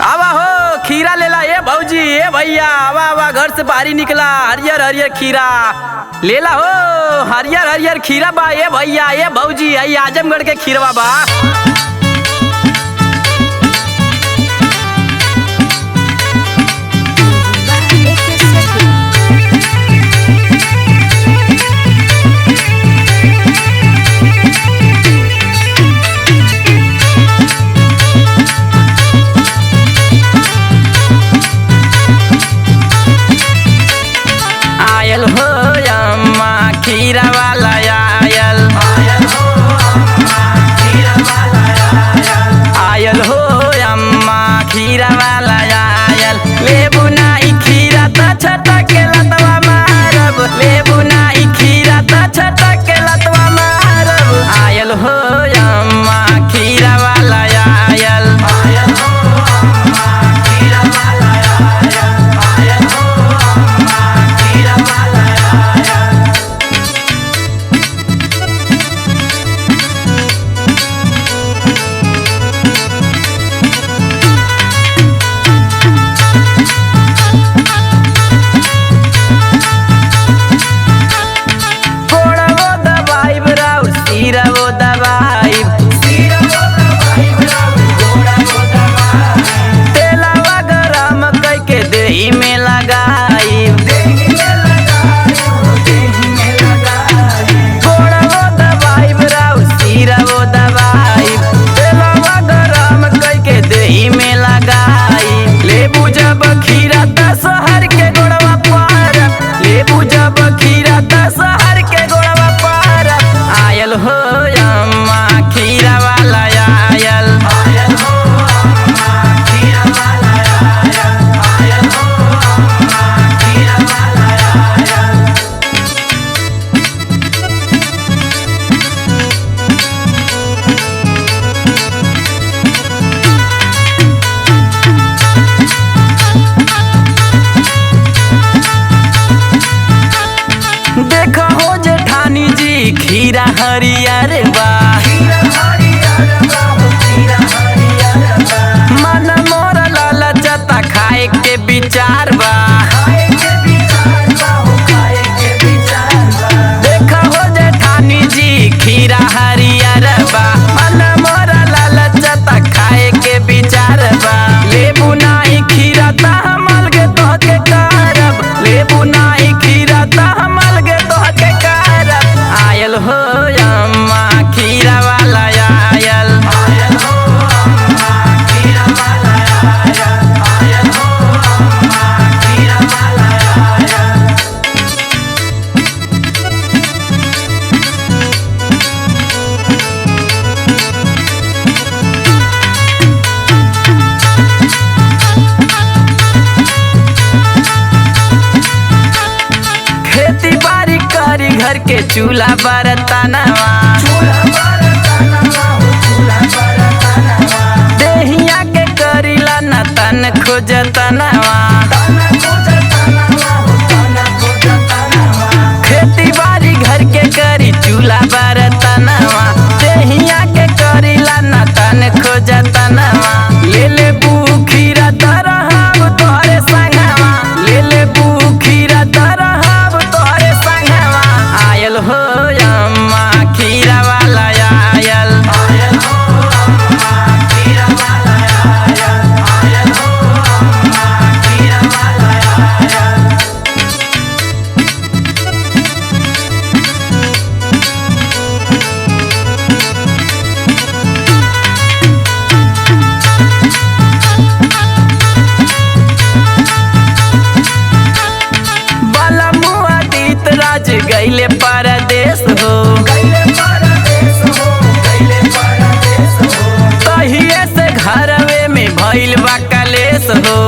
आवा हो खीरा लेला ए भौजी ए भैया आवा आवा घर से बाहरी निकला। हरियर हरियर खीरा लेला हो। हरियर हरियर खीरा बा ए भैया ए भौजी आई आजमगढ़ के खीरवा बा। आयल हो अम्मा खीरा वाला आयल, आयल हो अम्मा खीरा वाला आयल। लेबू नाई खीरा त छटक लतवा मारब, लेबू नाई खीरा त छटक लतवा मारब। आयल हो अम्मा खीरा वाला आयल, में लगाई गोड़ा वो दवाई ब्राउ सीरा वो दवाई तेलवा गरम करके दही में लगाई। लेबू जब खीरा त शहर के गोड़वा पार, लेबू जब खीरा त शहर के गोड़वा पार। आयल हो अम्मा खीरा वाला आयल, देखो हो जेठानी जी खीरा हरियर बा। मन मोर लालचता खाए के विचार बा। देखो हो जेठानी जी खीरा हरियर बा। मन मोर लालचता खाए के विचार बा। लेबू नाई खीरा त हमल के तो के करब, लेबू नाई खीरा त हमल के तो के करब। आयल हो अम्मा खीरा वाला आयल, खेती बाड़ी करी घर के चूल्हा बरतनवा। देहिया के करीला न तन खोजतनवा। खेती बाड़ी घर के करी चूल्हा बरतनवा। देहिया के करीला न तन खोजतनवा। ले ले खीरा तरहब तोहरे संगवा, ले ले खीरा तरहब तोहरे संगवा। आयल हो अम्मा खीरा वाला आयल, राज गईले परदेश हो। तहिए से घरवे में भइल बा कलेश हो।